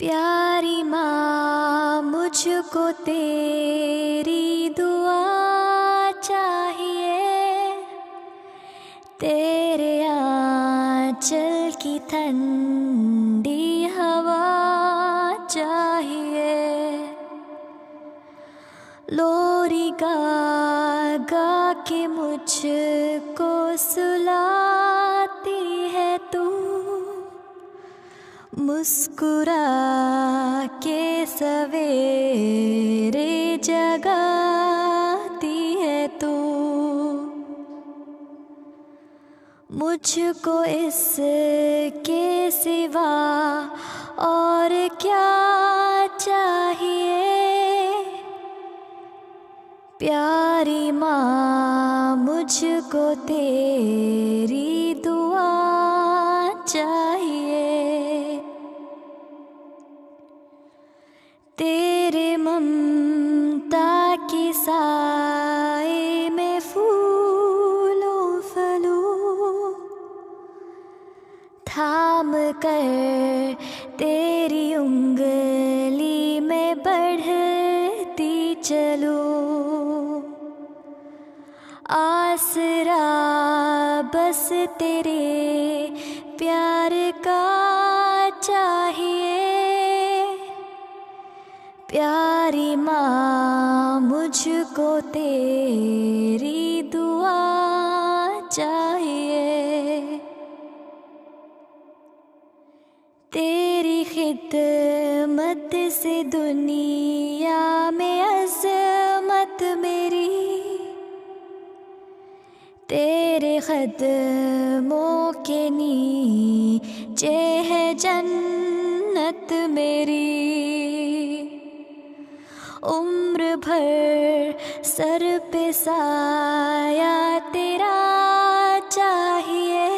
प्यारी माँ मुझको तेरी दुआ चाहिए तेरे आंचल की ठंडी हवा चाहिए लोरी गा गा के मुझको सुलाती है तू मुस्कुरा के सवेरे जगाती है तू मुझको इसके सिवा और क्या चाहिए प्यारी माँ मुझको तेरी दुआ चाहिए तेरे ममता की साए में फूलों फलूं थाम कर तेरी उंगली में बढ़ती चलूं आसरा बस तेरे प्यार का चाहिए प्यारी माँ मुझको तेरी दुआ चाहिए तेरी खिदमत से दुनिया में अज़मत मेरी तेरे कदमों के नीचे है जन्नत मेरी उम्र भर सर पे साया तेरा चाहिए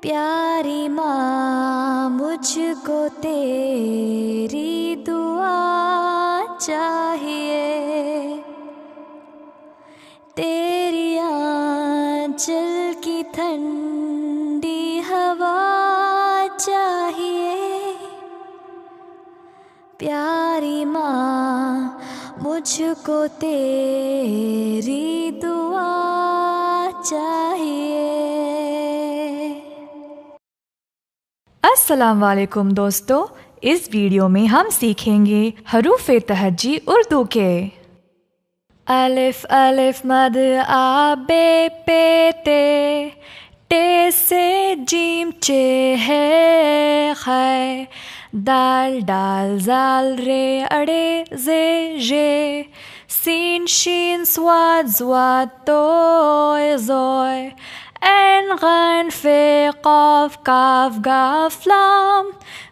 प्यारी माँ मुझको तेरी दुआ चाहिए तेरी आंचल की ठंडी हवा चाहिए प्यारी माँ मुझको तेरी दुआ चाहिए। अस्सलाम वालेकुम दोस्तों, इस वीडियो में हम सीखेंगे हरूफ तहज्जी उर्दू के। अलिफ अलिफ मद आ बे पे ते टे से जीम चे है खै दाल डाल जाल रे अड़े जे जे सीन शीन स्वाद ज़्वाद तोय ज़ोय ऐन गैन फे क़ाफ काफ गाफ लाम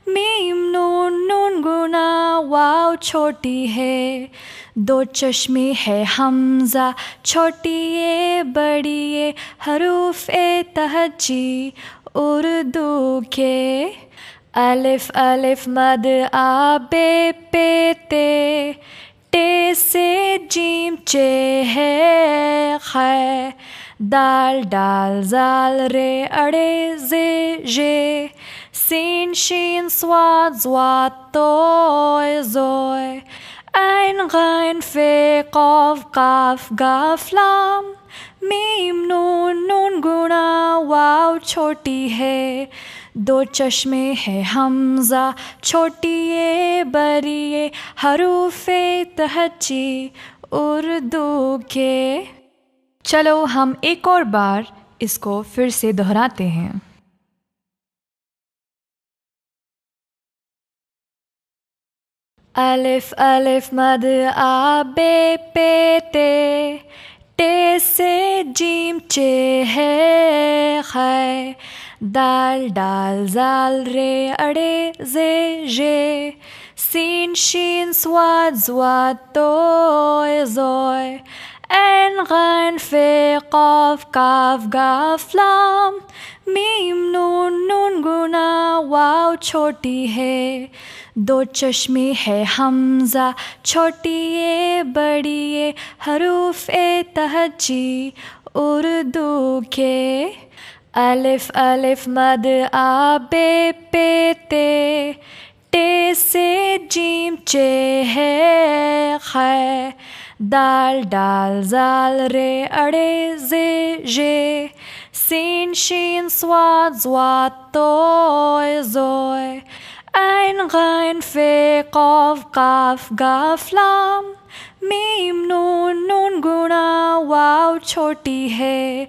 मीम नून नून गुना वाव छोटी है दो चश्मे है हमज़ा छोटी ये बड़ी ये हरूफ तहज्जी उर्दू के। अलिफ अलिफ मद आ बे पे ते टे से जीम चे है खै दाल डाल जाल रे अड़े जे जे सीन शीन स्वाद ज़्वाद तोय ज़ोय ऐन गैन फे क़ाफ काफ गाफ लाम मीम नून नून गुना वाव छोटी है दो चश्मे है हमज़ा छोटी ये बड़ी ये हरूफ तहज्जी उर्दू के। चलो हम एक और बार इसको फिर से दोहराते हैं। अलिफ अलिफ मद आ बे पे ते टे से जीम चे है खै, दाल डाल जाल रे अड़े जे जे, सीन शीन स्वाद स्वाद तोय जोय, en ghain fe qaf kaf gaf lam, मीम नून नून गुना वाव छोटी है, दो चश्मे है हमजा छोटी ये बड़ी ये, हरूफ ए तहज्जी उर्दू के, अलिफ अलिफ मद आ बे पे ते, टे से जीम चे है खै, दाल डाल जाल रे अड़े जे जे, सीन शीन स्वाद स्वाद तोय जोय, ein ghain fe qaf kaf gaf lam, मीम नून नून गुना वाव छोटी है,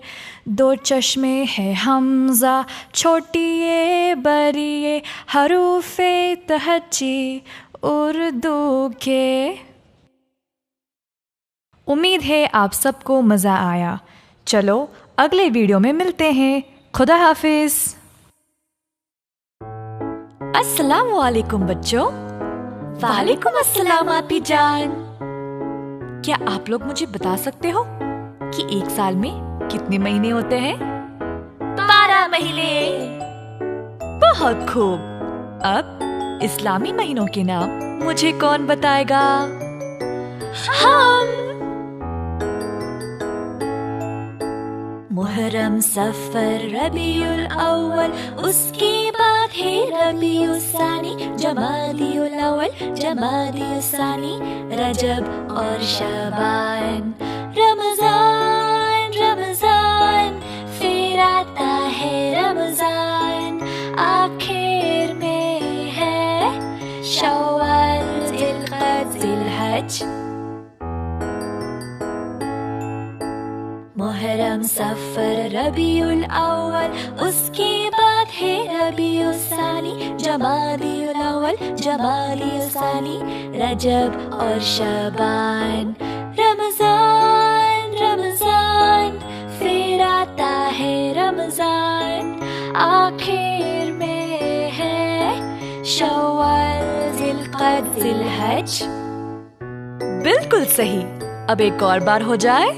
दो चश्मे है हमजा छोटी ये बड़ी ये, हरूफ ए तहज्जी उर्दू के। उम्मीद है आप सबको मज़ा आया। चलो अगले वीडियो में मिलते हैं। खुदा हाफिज। अस्सलाम वालेकुम बच्चों। वालेकुम अस्सलाम आपी जान। क्या आप लोग मुझे बता सकते हो कि एक साल में कितने महीने होते हैं? 12 महीने। बहुत खूब। अब इस्लामी महीनों के नाम मुझे कौन बताएगा? हम। मुहर्रम, सफर, रबीउल अव्वल, उसके बाद है रबीउल सानी, जमादियुल अव्वल, जमादियुल सानी, रजब और शबान, रमजान, रमजान, फिर आता है रमजान, आखिर में है शव्वाल, जिलक़द, जिलहज। मुहर्रम, सफर, रबीउल अव्वल, उसके बाद है रबीउल सानी, जमादियुल अव्वल, जमादियुल सानी, रजब और शबान, रमजान, रमजान, फिर आता है रमजान, आखिर में है शव्वाल, जिलक़द, जिलहज। बिल्कुल सही। अब एक और बार हो जाए।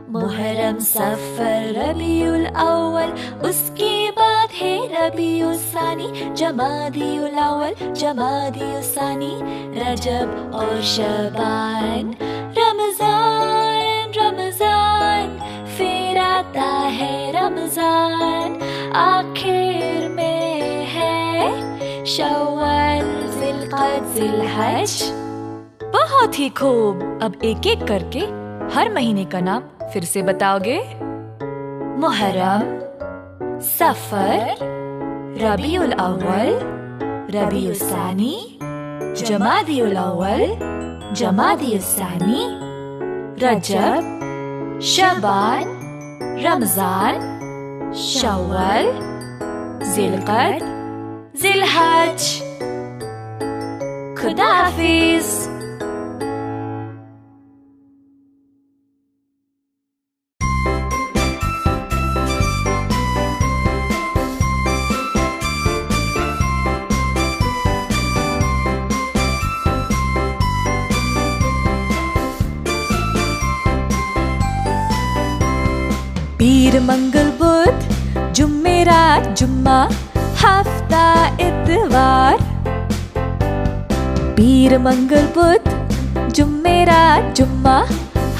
मुहर्रम, सफर, रबीउल अव्वल, उसके बाद है रबीउल सानी, जमादियुल अव्वल, जमादियुल सानी, रजब और शबान, रमजान, रमजान, फिर आता है रमजान, आखिर में है शव्वाल, जिलक़द, जिलहज। बहुत ही खूब। अब एक एक करके हर महीने का नाम फिर से बताओगे? मुहर्रम, सफर, रबीउल अव्वल, रबीउल सानी, जमादियुल अव्वल, जमादियुल सानी, रजब, शबान, रमजान, शव्वाल, जिलक़द, जिलहज। खुदा हाफिज। पीर, मंगल, बुध, जुमेरात, जुम्मा, हफ्ता, इतवार। पीर, मंगल, बुध, जुमेरात, जुम्मा,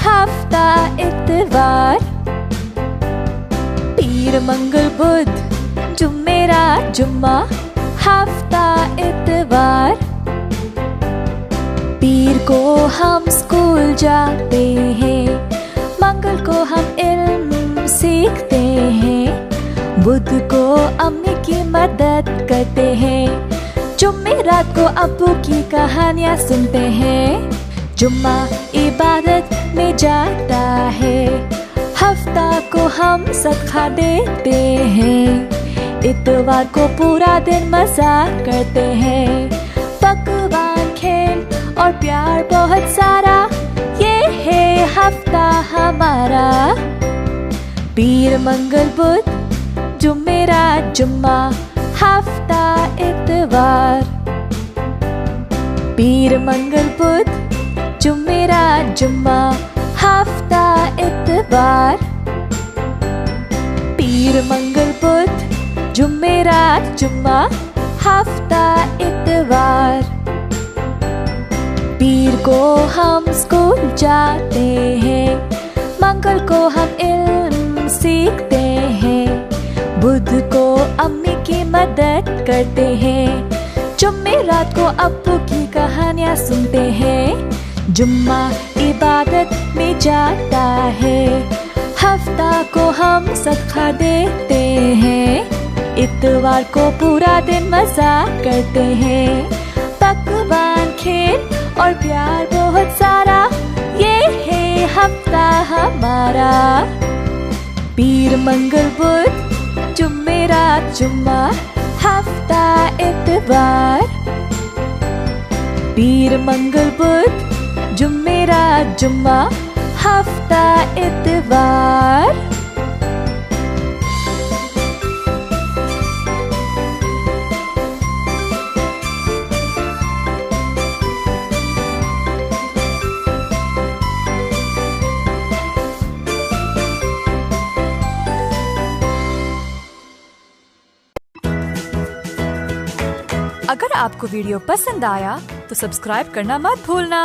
हफ्ता, इतवार। पीर, मंगल, बुध, जुमेरात, जुम्मा, हफ्ता, इतवार। पीर को हम स्कूल जाते हैं, मंगल को हम इल्म सीखते हैं, बुध को अम्मी की मदद करते हैं, जुमेरात को अब्बू की कहानियाँ सुनते हैं, जुम्मा इबादत में जाता है, हफ्ता को हम सदका देते हैं, इतवार को पूरा दिन मजा करते हैं, पकवान, खेल और प्यार बहुत सारा, ये हफ्ता हमारा। पीर मंगल बुध जुमेरात जुम्मा हफ्ता इतवार। पीर मंगल बुध जुमेरात जुम्मा हफ्ता इतवार। पीर मंगल बुध जुमेरात जुम्मा हफ्ता इतवार। पीर को हम स्कूल जाते हैं, मंगल को हम इल्म सीखते हैं, बुध को अम्मी की मदद करते हैं, जुमेरात को अब्बू की कहानियाँ सुनते हैं, जुम्मा इबादत में जाता है, हफ्ता को हम सदका देते हैं, इतवार को पूरा दिन मजा करते हैं, पकवान खेल और प्यार बहुत सारा, ये है हफ्ता हमारा। पीर मंगल बुध जुमेरात जुम्मा हफ्ता इतवार। पीर मंगल बुध जुमेरात जुम्मा हफ्ता इतवार। अगर आपको वीडियो पसंद आया तो सब्सक्राइब करना मत भूलना।